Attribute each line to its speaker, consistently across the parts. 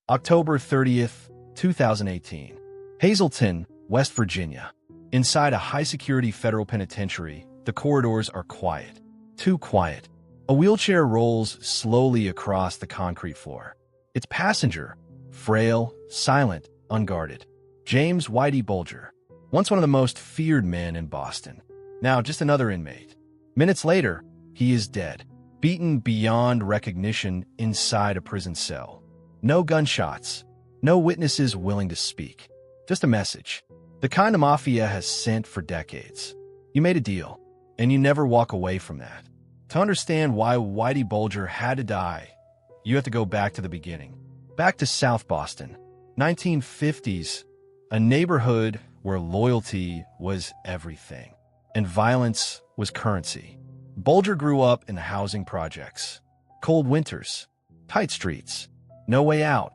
Speaker 1: October 30th, 2018. Hazleton, West Virginia. Inside a high-security federal penitentiary, the corridors are quiet. Too quiet. A wheelchair rolls slowly across the concrete floor. Its passenger, frail, silent, unguarded. James Whitey Bulger, once one of the most feared men in Boston. Now just another inmate. Minutes later, he is dead, beaten beyond recognition inside a prison cell. No gunshots, no witnesses willing to speak. Just a message. The kind the mafia has sent for decades. You made a deal, and you never walk away from that. To understand why Whitey Bulger had to die, you have to go back to the beginning. Back to South Boston, 1950s, a neighborhood where loyalty was everything, and violence was currency. Bulger grew up in the housing projects. Cold winters, tight streets, no way out,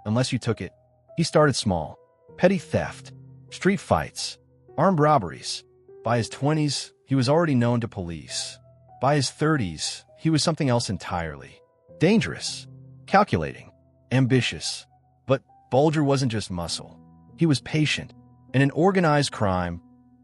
Speaker 1: unless you took it. He started small. Petty theft, street fights, armed robberies. By his 20s, he was already known to police. By his 30s, he was something else entirely. Dangerous, calculating, ambitious. But Bulger wasn't just muscle. He was patient. And in organized crime,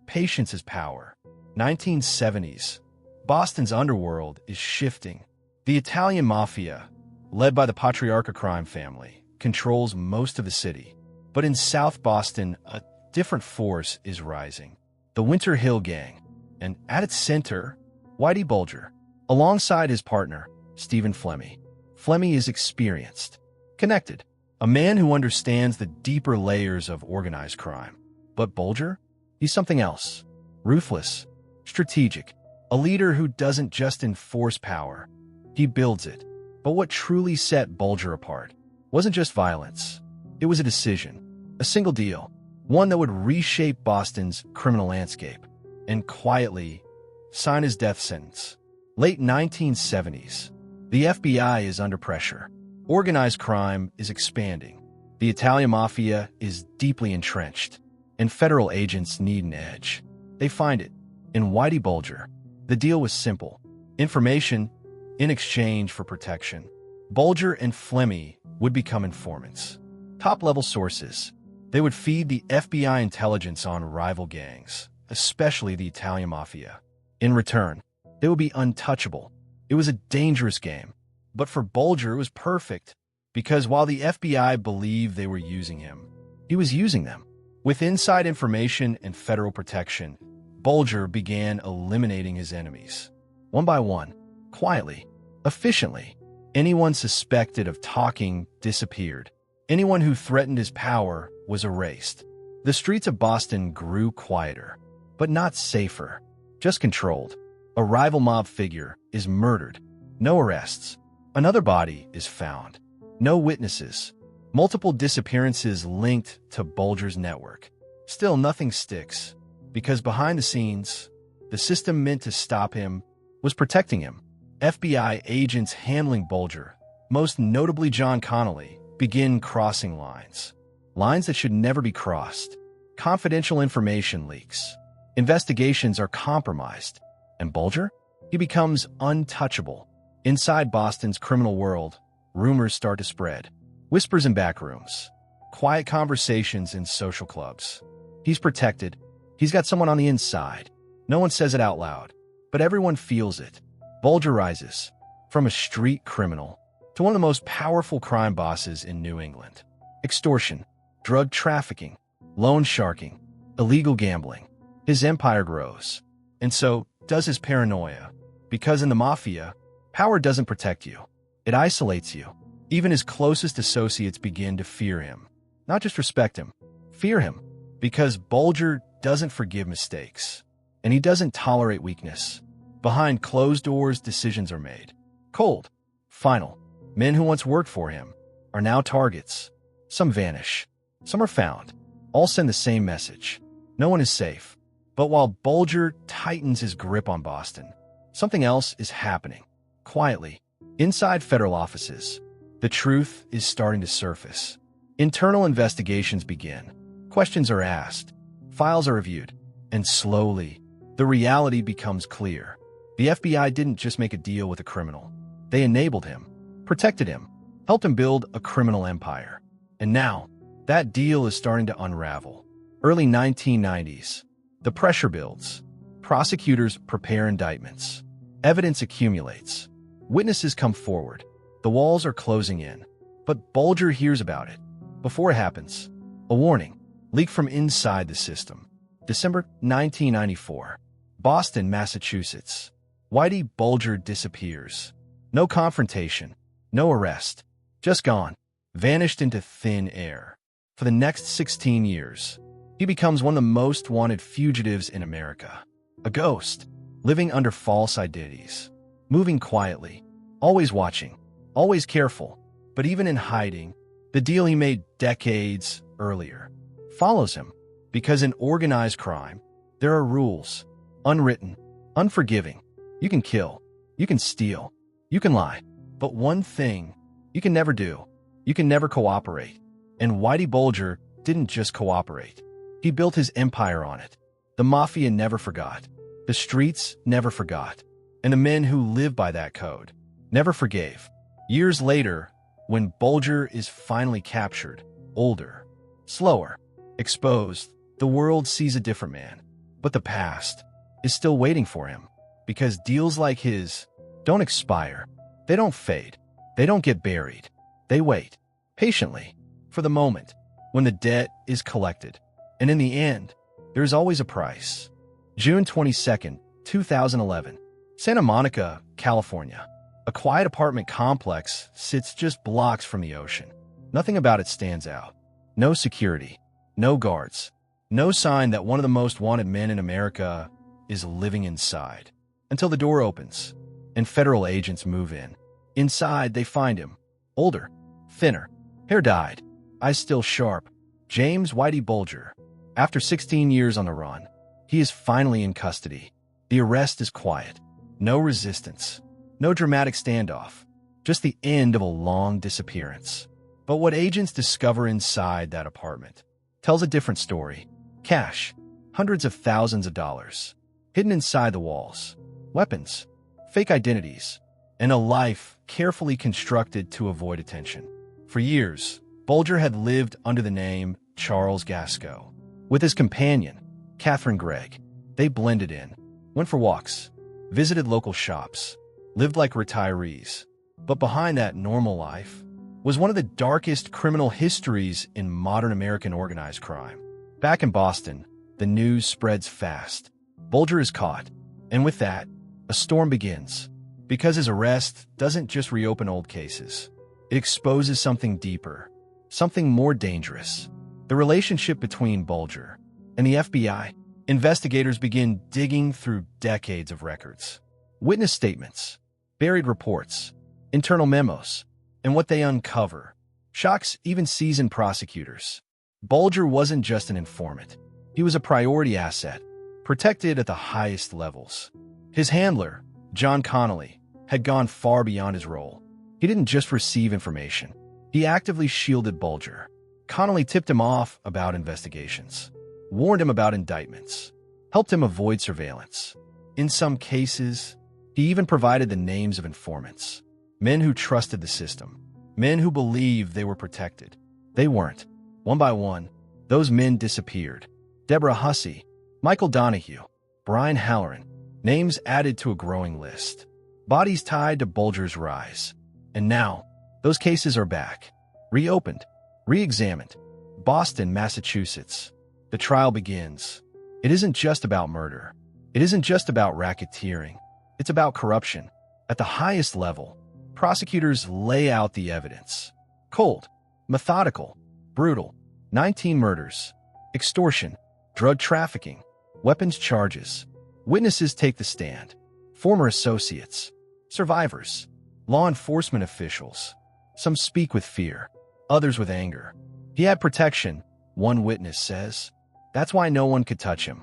Speaker 1: patience is power. 1970s, Boston's underworld is shifting. The Italian mafia, led by the Patriarca crime family, controls most of the city. But in South Boston, a different force is rising. The Winter Hill Gang. And at its center, Whitey Bulger, alongside his partner, Stephen Flemmi. Flemmi is experienced, connected, a man who understands the deeper layers of organized crime. But Bulger? He's something else. Ruthless, strategic, a leader who doesn't just enforce power. He builds it. But what truly set Bulger apart wasn't just violence. It was a decision, a single deal, one that would reshape Boston's criminal landscape, and quietly sign his death sentence. Late 1970s, the FBI is under pressure. Organized crime is expanding. The Italian mafia is deeply entrenched, and federal agents need an edge. They find it in Whitey Bulger. The deal was simple. Information in exchange for protection. Bulger and Flemmi would become informants. Top-level sources. They would feed the FBI intelligence on rival gangs, especially the Italian mafia. In return, they would be untouchable. It was a dangerous game. But for Bulger, it was perfect. Because while the FBI believed they were using him, he was using them. With inside information and federal protection, Bulger began eliminating his enemies. One by one, quietly, efficiently. Anyone suspected of talking disappeared. Anyone who threatened his power was erased. The streets of Boston grew quieter, but not safer, just controlled. A rival mob figure is murdered. No arrests. Another body is found. No witnesses. Multiple disappearances linked to Bulger's network. Still, nothing sticks, because behind the scenes, the system meant to stop him was protecting him. FBI agents handling Bulger, most notably John Connolly, begin crossing lines. Lines that should never be crossed. Confidential information leaks. Investigations are compromised. And Bulger? He becomes untouchable. Inside Boston's criminal world, rumors start to spread. Whispers in back rooms. Quiet conversations in social clubs. He's protected. He's got someone on the inside. No one says it out loud, but everyone feels it. Bulger rises from a street criminal to one of the most powerful crime bosses in New England. Extortion, drug trafficking, loan sharking, illegal gambling. His empire grows. And so does his paranoia. Because in the mafia, power doesn't protect you. It isolates you. Even his closest associates begin to fear him. Not just respect him, fear him. Because Bulger doesn't forgive mistakes. And he doesn't tolerate weakness. Behind closed doors, decisions are made. Cold, final. Men who once worked for him are now targets. Some vanish. Some are found. All send the same message. No one is safe. But while Bulger tightens his grip on Boston, something else is happening. Quietly, inside federal offices, the truth is starting to surface. Internal investigations begin. Questions are asked. Files are reviewed. And slowly, the reality becomes clear. The FBI didn't just make a deal with a criminal. They enabled him, protected him, helped him build a criminal empire. And now, that deal is starting to unravel. Early 1990s. The pressure builds. Prosecutors prepare indictments. Evidence accumulates. Witnesses come forward. The walls are closing in. But Bulger hears about it. Before it happens, a warning. Leak from inside the system. December 1994. Boston, Massachusetts. Whitey Bulger disappears. No confrontation. No arrest. Just gone. Vanished into thin air. For the next 16 years, he becomes one of the most wanted fugitives in America. A ghost, living under false identities, moving quietly, always watching, always careful, but even in hiding, the deal he made decades earlier follows him, because in organized crime, there are rules, unwritten, unforgiving. You can kill, you can steal, you can lie, but one thing you can never do, you can never cooperate. And Whitey Bulger didn't just cooperate. He built his empire on it. The mafia never forgot. The streets never forgot. And the men who lived by that code never forgave. Years later, when Bulger is finally captured, older, slower, exposed, the world sees a different man. But the past is still waiting for him, because deals like his don't expire. They don't fade. They don't get buried. They wait patiently for the moment when the debt is collected. And in the end, there's always a price. June 22nd, 2011. Santa Monica, California. A quiet apartment complex sits just blocks from the ocean. Nothing about it stands out. No security. No guards. No sign that one of the most wanted men in America is living inside. Until the door opens, and federal agents move in. Inside, they find him. Older. Thinner. Hair dyed. Eyes still sharp. James Whitey Bulger. After 16 years on the run, he is finally in custody. The arrest is quiet. No resistance. No dramatic standoff. Just the end of a long disappearance. But what agents discover inside that apartment tells a different story. Cash. Hundreds of thousands of dollars. Hidden inside the walls. Weapons. Fake identities. And a life carefully constructed to avoid attention. For years, Bulger had lived under the name Charles Gasco. With his companion, Catherine Gregg, they blended in, went for walks, visited local shops, lived like retirees. But behind that normal life was one of the darkest criminal histories in modern American organized crime. Back in Boston, the news spreads fast. Bulger is caught, and with that, a storm begins. Because his arrest doesn't just reopen old cases. It exposes something deeper, something more dangerous. The relationship between Bulger and the FBI. Investigators begin digging through decades of records. Witness statements, buried reports, internal memos, and what they uncover shocks even seasoned prosecutors. Bulger wasn't just an informant. He was a priority asset, protected at the highest levels. His handler, John Connolly, had gone far beyond his role. He didn't just receive information. He actively shielded Bulger. Connolly tipped him off about investigations, warned him about indictments, helped him avoid surveillance. In some cases, he even provided the names of informants, men who trusted the system, men who believed they were protected. They weren't. One by one, those men disappeared. Deborah Hussey, Michael Donahue, Brian Halloran, names added to a growing list. Bodies tied to Bulger's rise. And now, those cases are back. Reopened. Re-examined. Boston, Massachusetts. The trial begins. It isn't just about murder. It isn't just about racketeering. It's about corruption. At the highest level, prosecutors lay out the evidence. Cold. Methodical. Brutal. 19 murders. Extortion. Drug trafficking. Weapons charges. Witnesses take the stand. Former associates. Survivors. Law enforcement officials. Some speak with fear. Others with anger. He had protection, one witness says. That's why no one could touch him.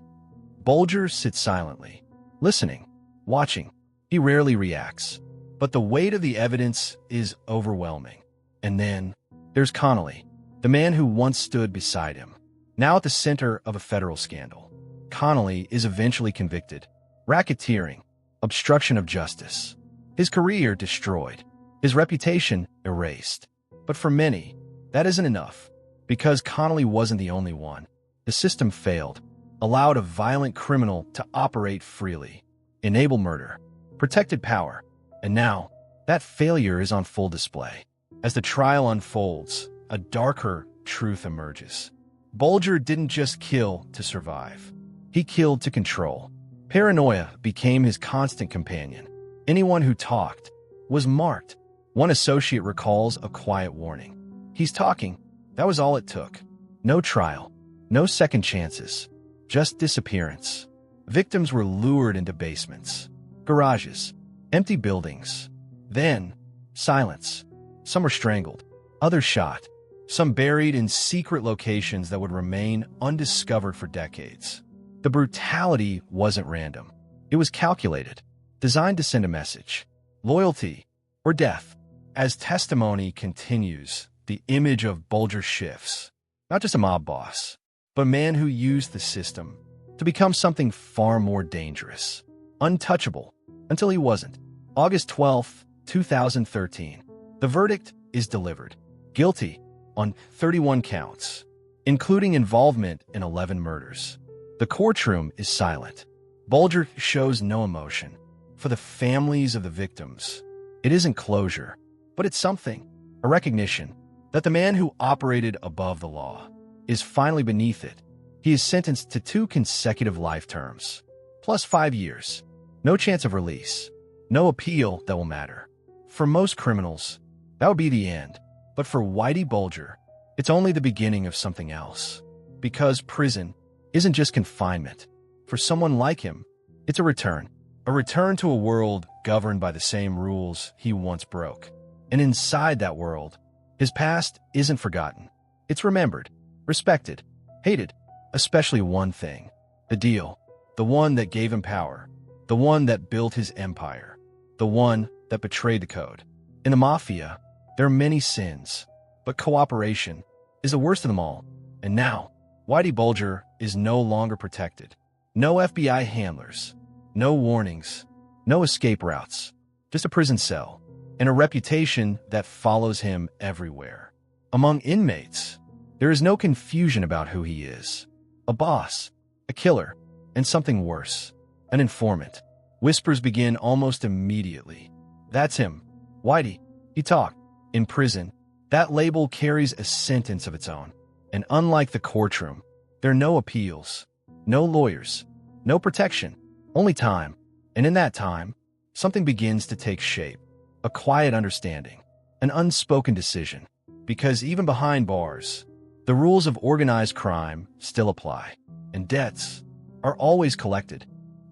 Speaker 1: Bulger sits silently, listening, watching. He rarely reacts. But the weight of the evidence is overwhelming. And then there's Connolly, the man who once stood beside him, now at the center of a federal scandal. Connolly is eventually convicted. Racketeering, obstruction of justice. His career destroyed. His reputation erased. But for many, that isn't enough. Because Connolly wasn't the only one. The system failed, allowed a violent criminal to operate freely, enable murder, protected power, and now that failure is on full display. As the trial unfolds, a darker truth emerges. Bulger didn't just kill to survive. He killed to control. Paranoia became his constant companion. Anyone who talked was marked. One associate recalls a quiet warning. "He's talking." That was all it took. No trial, no second chances, just disappearance. Victims were lured into basements, garages, empty buildings. Then, silence. Some were strangled, others shot, some buried in secret locations that would remain undiscovered for decades. The brutality wasn't random. It was calculated, designed to send a message: loyalty or death. As testimony continues, the image of Bulger shifts. Not just a mob boss, but a man who used the system to become something far more dangerous, untouchable, until he wasn't. August 12, 2013. The verdict is delivered. Guilty on 31 counts, including involvement in 11 murders. The courtroom is silent. Bulger shows no emotion. For the families of the victims, it isn't closure, but it's something, a recognition that the man who operated above the law is finally beneath it. He is sentenced to 2 consecutive life terms, plus 5 years. No chance of release. No appeal that will matter. For most criminals, that would be the end. But for Whitey Bulger, it's only the beginning of something else. Because prison isn't just confinement. For someone like him, it's a return. A return to a world governed by the same rules he once broke. And inside that world, his past isn't forgotten. It's remembered, respected, hated, especially one thing: the deal, the one that gave him power, the one that built his empire, the one that betrayed the code. In the mafia, there are many sins, but cooperation is the worst of them all. And now, Whitey Bulger is no longer protected. No FBI handlers, no warnings, no escape routes, just a prison cell, and a reputation that follows him everywhere. Among inmates, there is no confusion about who he is: a boss, a killer, and something worse, an informant. Whispers begin almost immediately. That's him, Whitey. He talked. In prison, that label carries a sentence of its own. And unlike the courtroom, there are no appeals, no lawyers, no protection, only time. And in that time, something begins to take shape. A quiet understanding, an unspoken decision. Because even behind bars, the rules of organized crime still apply, and debts are always collected.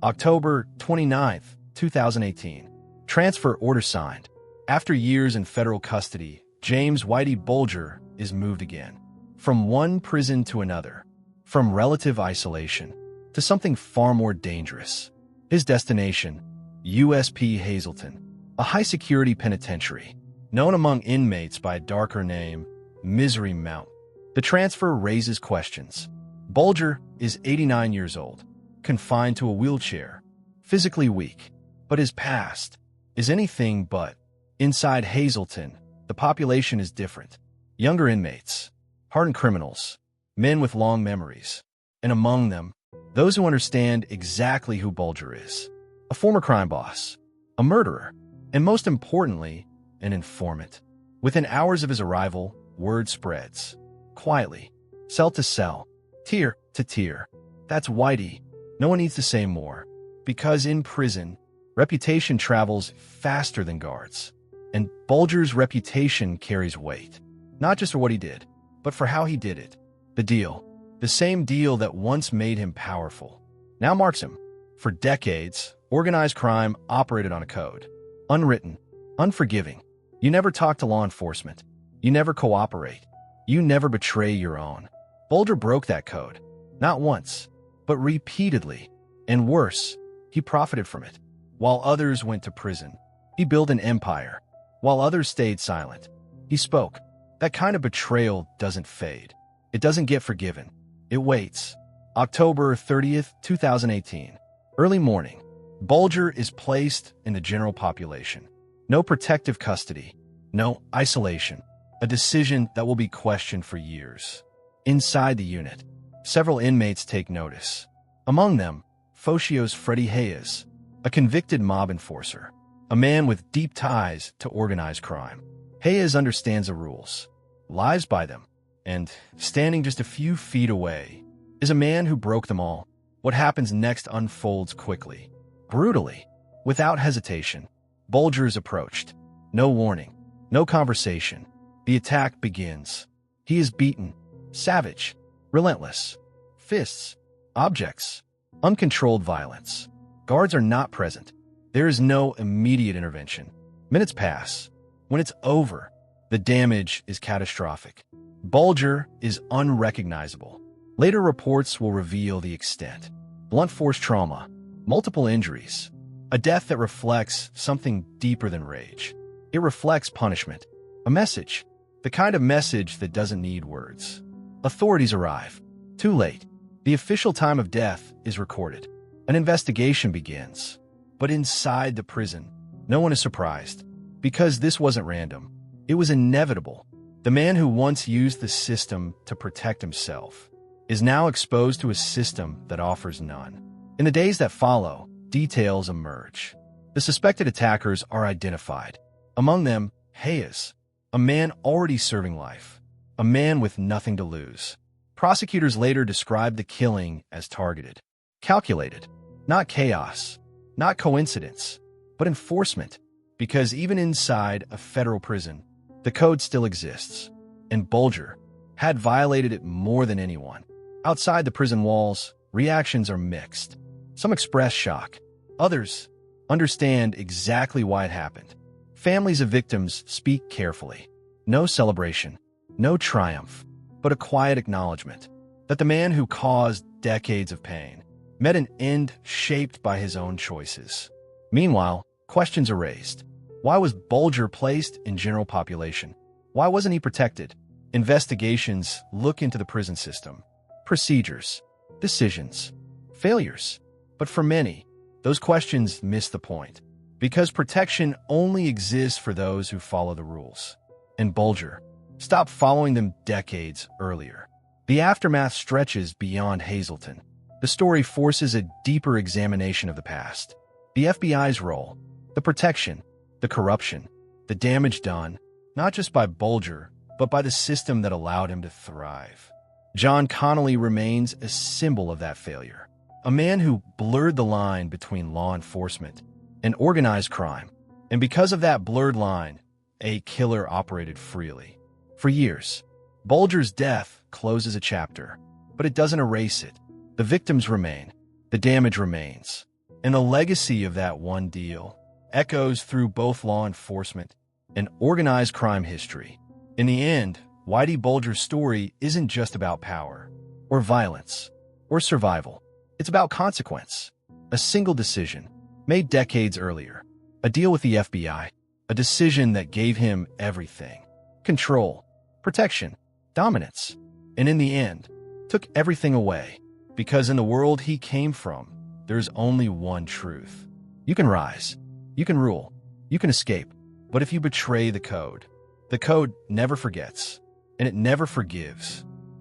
Speaker 1: October 29th, 2018. Transfer order signed. After years in federal custody, James Whitey Bulger is moved again. From one prison to another. From relative isolation to something far more dangerous. His destination, USP Hazleton, a high-security penitentiary, known among inmates by a darker name, Misery Mount. The transfer raises questions. Bulger is 89 years old, confined to a wheelchair, physically weak, but his past is anything but. Inside Hazleton, the population is different. Younger inmates, hardened criminals, men with long memories, and among them, those who understand exactly who Bulger is: a former crime boss, a murderer, and most importantly, an informant. Within hours of his arrival, word spreads. Quietly, cell to cell, tier to tier. That's Whitey. No one needs to say more. Because in prison, reputation travels faster than guards. And Bulger's reputation carries weight. Not just for what he did, but for how he did it. The deal. The same deal that once made him powerful. Now marks him. For decades, organized crime operated on a code. Unwritten, unforgiving. You never talk to law enforcement. You never cooperate. You never betray your own. Bulger broke that code. Not once, but repeatedly. And worse, he profited from it. While others went to prison, he built an empire. While others stayed silent, he spoke. That kind of betrayal doesn't fade. It doesn't get forgiven. It waits. October 30th, 2018. Early morning. Bulger is placed in the general population. No protective custody. No isolation. a decision that will be questioned for years. Inside the unit, several inmates take notice. Among them, Foshio's Freddy Hayes, a convicted mob enforcer, a man with deep ties to organized crime. Hayes understands the rules, lives by them, and, standing just a few feet away, is a man who broke them all. What happens next unfolds quickly, brutally, without hesitation. Bulger is approached. No warning, no conversation. The attack begins. He is beaten, savage, relentless. Fists, objects, uncontrolled violence. Guards are not present. There is no immediate intervention. Minutes pass. When it's over, the damage is catastrophic. Bulger is unrecognizable. Later reports will reveal the extent. Blunt force trauma, multiple injuries, a death that reflects something deeper than rage. It reflects punishment, a message, the kind of message that doesn't need words. Authorities arrive. Too late. The official time of death is recorded. An investigation begins. But inside the prison, no one is surprised. Because this wasn't random. It was inevitable. The man who once used the system to protect himself is now exposed to a system that offers none. In the days that follow, details emerge. The suspected attackers are identified. Among them, Hayes, a man already serving life, a man with nothing to lose. Prosecutors later described the killing as targeted, calculated, not chaos, not coincidence, but enforcement, because even inside a federal prison, the code still exists, and Bulger had violated it more than anyone. Outside the prison walls, reactions are mixed. Some express shock. Others understand exactly why it happened. Families of victims speak carefully. No celebration, no triumph, but a quiet acknowledgement that the man who caused decades of pain met an end shaped by his own choices. Meanwhile, questions are raised. Why was Bulger placed in general population? Why wasn't he protected? Investigations look into the prison system, procedures, decisions, failures. But for many, those questions miss the point, because protection only exists for those who follow the rules. And Bulger stopped following them decades earlier. The aftermath stretches beyond Hazleton. The story forces a deeper examination of the past. The FBI's role, the protection, the corruption, the damage done, not just by Bulger, but by the system that allowed him to thrive. John Connolly remains a symbol of that failure. A man who blurred the line between law enforcement and organized crime. And because of that blurred line, a killer operated freely. For years, Bulger's death closes a chapter, but it doesn't erase it. The victims remain, the damage remains, and the legacy of that one deal echoes through both law enforcement and organized crime history. In the end, Whitey Bulger's story isn't just about power, or violence, or survival. It's about consequence. A single decision, made decades earlier. A deal with the FBI. A decision that gave him everything. Control, protection, dominance. And in the end, took everything away. Because in the world he came from, there's only one truth. You can rise, you can rule, you can escape. But if you betray the code never forgets, and it never forgives.